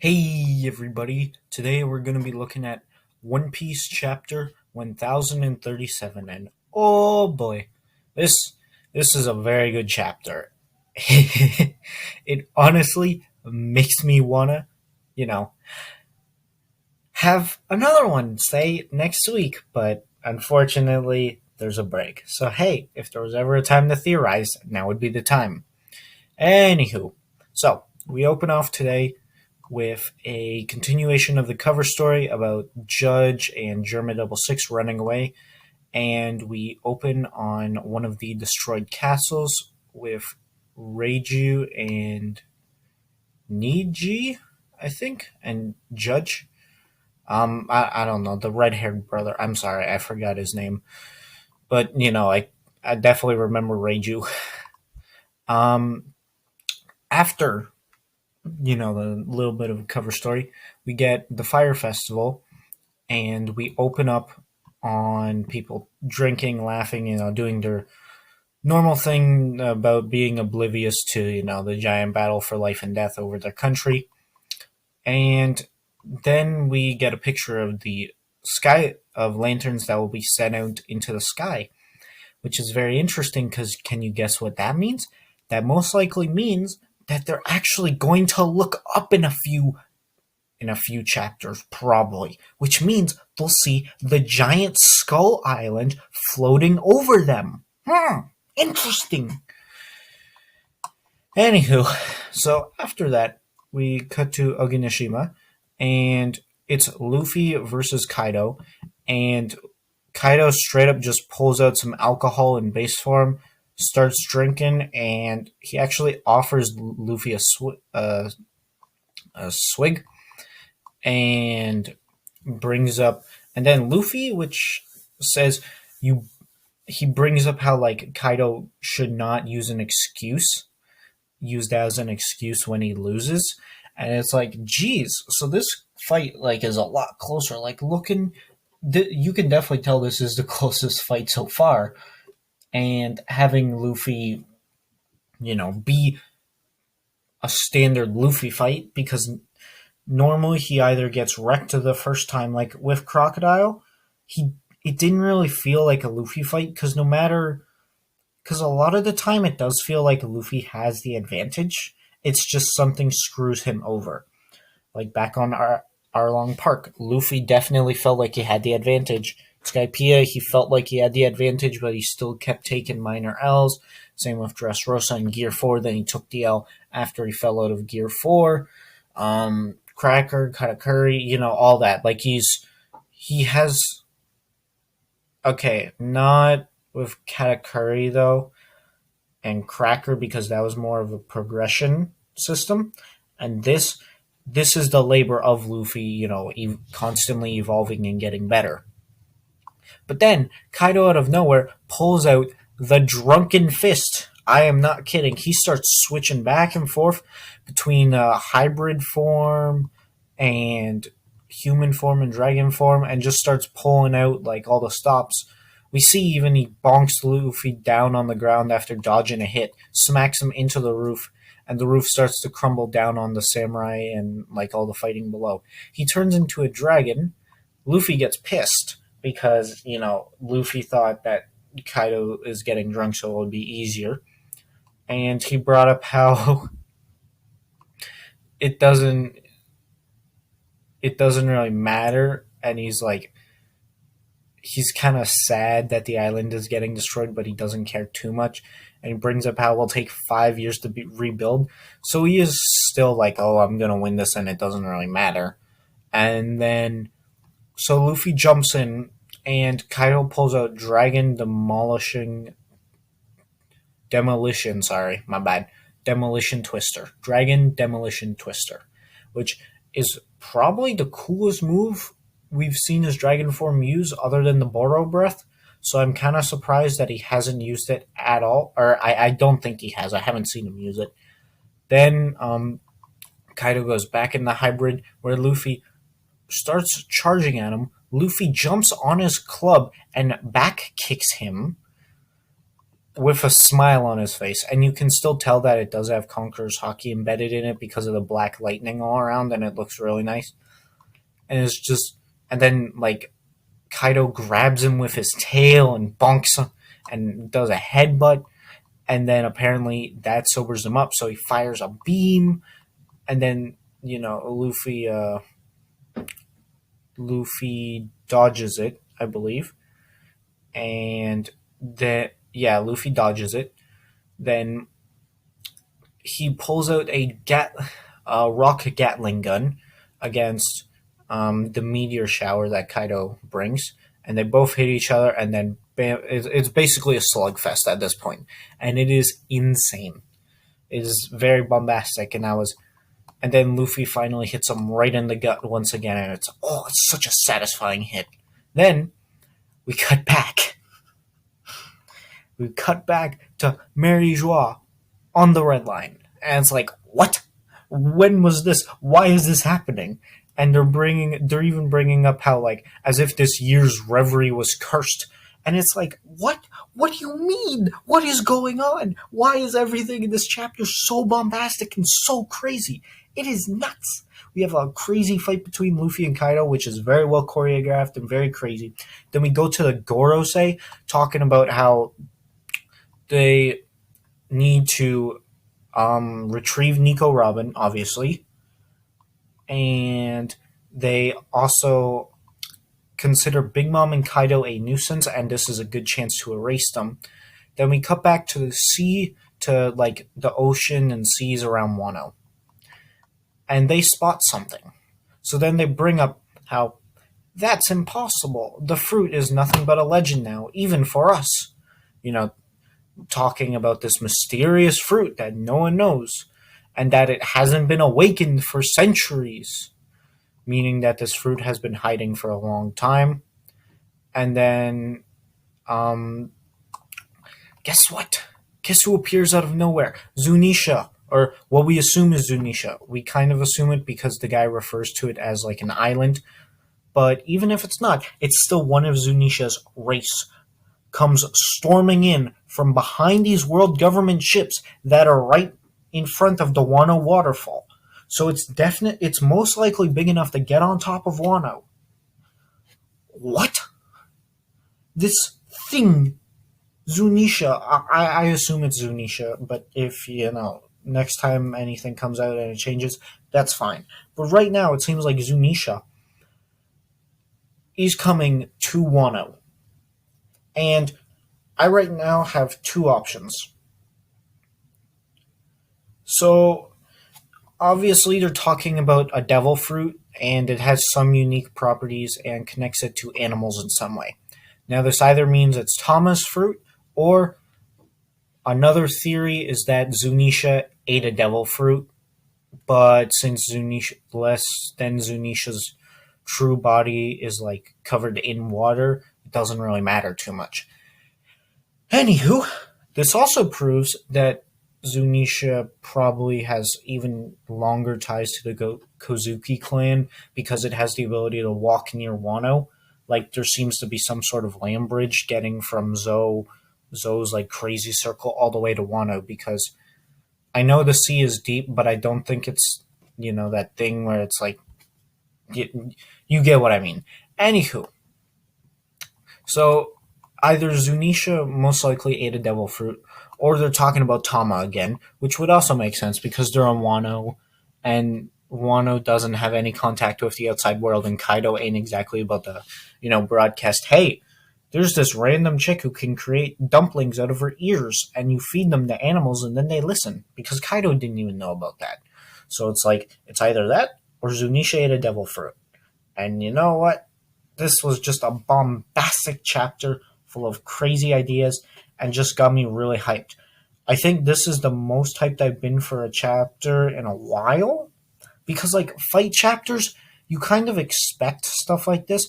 Hey everybody, today we're going to be looking at One Piece chapter 1037 and oh boy, this this is a very good chapter. It honestly makes me want to, you know, have another one say next week, but unfortunately there's a break. So hey, if there was ever a time to theorize, now would be the time. Anywho, so we open off today with a continuation of the cover story about Judge and Germa Double Six running away, and we open on one of the destroyed castles with Reiju and Niji, I think, and Judge. I don't know, the red haired brother. I'm sorry, I forgot his name, but I definitely remember Reiju. Um, After the little bit of a cover story, we get the Fire Festival, and we open up on people drinking, laughing, doing their normal thing about being oblivious to, the giant battle for life and death over their country. And then we get a picture of the sky of lanterns that will be sent out into the sky, which is very interesting because can you guess what that means? That most likely means that they're actually going to look up in a few chapters, probably, which means they'll see the giant skull island floating over them. Interesting. Anywho, so after that, we cut to Ogineshima, and it's Luffy versus Kaido, and Kaido straight up just pulls out some alcohol in base form, starts drinking, and he actually offers Luffy a swig, and brings up, and then Luffy, which says you, he brings up how like Kaido should not use that as an excuse when he loses, and it's like, geez, so this fight like is a lot closer. Like looking, you can definitely tell this is the closest fight so far, and having Luffy, be a standard Luffy fight because normally he either gets wrecked the first time, like with Crocodile. He It didn't really feel like a Luffy fight because no matter, because a lot of the time it does feel like Luffy has the advantage. It's just something screws him over. Like back on Arlong Park, Luffy definitely felt like he had the advantage. Skypiea, he felt like he had the advantage, but he still kept taking minor L's. Same with Dressrosa in Gear 4, then he took the L after he fell out of Gear 4. Cracker, Katakuri, all that. Like he has, okay, not with Katakuri though, and Cracker because that was more of a progression system, and this is the labor of Luffy, constantly evolving and getting better. But then Kaido out of nowhere pulls out the Drunken Fist. I am not kidding. He starts switching back and forth between hybrid form and human form and dragon form, and just starts pulling out like all the stops. We see even he bonks Luffy down on the ground after dodging a hit, smacks him into the roof, and the roof starts to crumble down on the samurai and like all the fighting below. He turns into a dragon. Luffy gets pissed because, Luffy thought that Kaido is getting drunk so it would be easier. And he brought up how it doesn't it doesn't really matter, and he's kind of sad that the island is getting destroyed, but he doesn't care too much. And he brings up how it will take 5 years to rebuild. So he is still like, oh, I'm going to win this and it doesn't really matter. And then, so Luffy jumps in and Kaido pulls out Demolition, sorry, my bad. Demolition Twister. Dragon Demolition Twister. Which is probably the coolest move we've seen his dragon form use other than the Boro Breath. So I'm kind of surprised that he hasn't used it at all. Or I don't think he has. I haven't seen him use it. Then Kaido goes back in the hybrid where Luffy starts charging at him. Luffy jumps on his club and back kicks him. with a smile on his face, and you can still tell that it does have Conqueror's Hockey embedded in it because of the black lightning all around, and it looks really nice. And it's just, and then like Kaido grabs him with his tail and bonks him and does a headbutt, and then apparently that sobers him up, so he fires a beam, and then Luffy dodges it, I believe, and then yeah, Luffy dodges it. Then he pulls out a rock Gatling gun against the meteor shower that Kaido brings, and they both hit each other, and then bam, it's basically a slugfest at this point, and it is insane. It is very bombastic, and then Luffy finally hits him right in the gut once again, and it's such a satisfying hit. Then we cut back. We cut back to Mary Joie on the red line, and it's like, what? When was this? Why is this happening? And they're even bringing up how, like, as if this year's reverie was cursed, and it's like, what? What do you mean? What is going on? Why is everything in this chapter so bombastic and so crazy? It is nuts. We have a crazy fight between Luffy and Kaido, which is very well choreographed and very crazy. Then we go to the Gorosei, talking about how they need to retrieve Nico Robin, obviously, and they also consider Big Mom and Kaido a nuisance, and this is a good chance to erase them. Then we cut back to the sea, to like the ocean and seas around Wano, and they spot something. So then they bring up how that's impossible. The fruit is nothing but a legend now, even for us. You know, talking about this mysterious fruit that no one knows, and that it hasn't been awakened for centuries, meaning that this fruit has been hiding for a long time. And then, guess what? Guess who appears out of nowhere? Zunisha, or what we assume is Zunisha. We kind of assume it because the guy refers to it as like an island, but even if it's not, it's still one of Zunisha's race. Comes storming in from behind these world government ships that are right in front of the Wano waterfall. So it's most likely big enough to get on top of Wano. What? This thing, Zunisha, I assume it's Zunisha, but if, next time anything comes out and it changes, that's fine. But right now, it seems like Zunisha is coming to Wano. And I right now have two options. So, obviously, they're talking about a devil fruit, and it has some unique properties and connects it to animals in some way. Now, this either means it's Tama's fruit, or another theory is that Zunisha ate a devil fruit, but since Zunisha's true body is like covered in water, it doesn't really matter too much. Anywho, this also proves that Zunisha probably has even longer ties to the Kozuki clan because it has the ability to walk near Wano. Like, there seems to be some sort of land bridge getting from Zo's like crazy circle all the way to Wano, because I know the sea is deep, but I don't think it's, that thing where it's like, you get what I mean. Anywho, so either Zunisha most likely ate a devil fruit, or they're talking about Tama again, which would also make sense because they're on Wano, and Wano doesn't have any contact with the outside world, and Kaido ain't exactly about to, broadcast, hey, there's this random chick who can create dumplings out of her ears, and you feed them to animals, and then they listen, because Kaido didn't even know about that. So it's like, it's either that, or Zunisha ate a devil fruit. And you know what? This was just a bombastic chapter full of crazy ideas and just got me really hyped. I think this is the most hyped I've been for a chapter in a while, because like fight chapters, you kind of expect stuff like this.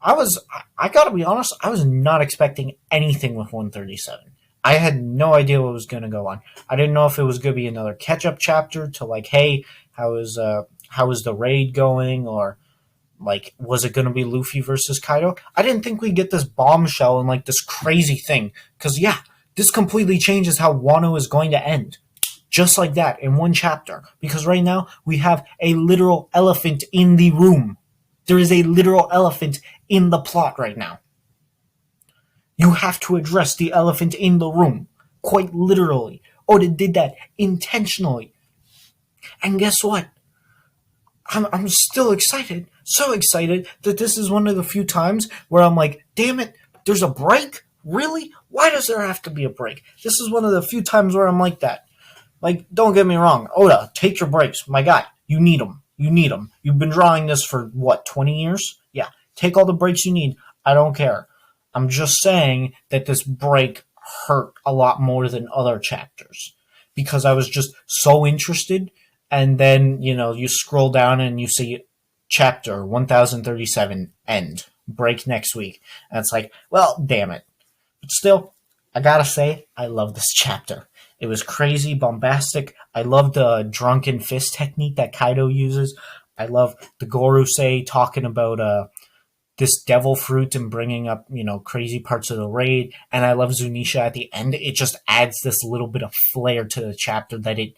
I gotta be honest, I was not expecting anything with 137. I had no idea what was going to go on. I didn't know if it was going to be another catch-up chapter to like, hey, how is the raid going, or like, was it going to be Luffy versus Kaido? I didn't think we'd get this bombshell and like this crazy thing. Because yeah, This completely changes how Wano is going to end. Just like that, in one chapter. Because right now, we have a literal elephant in the room. There is a literal elephant in the plot right now. You have to address the elephant in the room. Quite literally. Oda did that intentionally. And guess what? I'm still excited. So excited that this is one of the few times where I'm like, damn it, there's a break? Really? Why does there have to be a break? This is one of the few times where I'm like that. Like, don't get me wrong. Oda, take your breaks. My guy, you need them. You need them. You've been drawing this for, 20 years? Yeah, take all the breaks you need. I don't care. I'm just saying that this break hurt a lot more than other chapters. Because I was just so interested, and then, you scroll down and you see chapter 1037 end. Break next week. And it's like, well, damn it. But still, I gotta say, I love this chapter. It was crazy, bombastic. I love the drunken fist technique that Kaido uses. I love the Gorosei talking about this devil fruit and bringing up, crazy parts of the raid. And I love Zunisha at the end. It just adds this little bit of flair to the chapter that it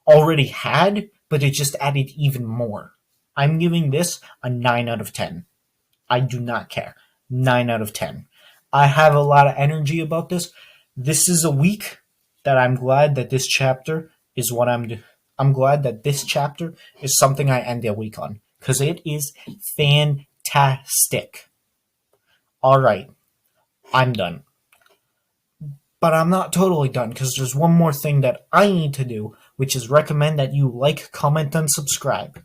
already had, but it just added even more. I'm giving this a 9 out of 10. I do not care. 9 out of 10. I have a lot of energy about this. This is a week that I'm glad that this chapter is what I'm glad that this chapter is something I end the week on. Because it is fantastic. Alright, I'm done. But I'm not totally done, because there's one more thing that I need to do, which is recommend that you like, comment, and subscribe.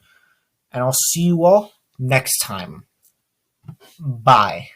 And I'll see you all next time. Bye.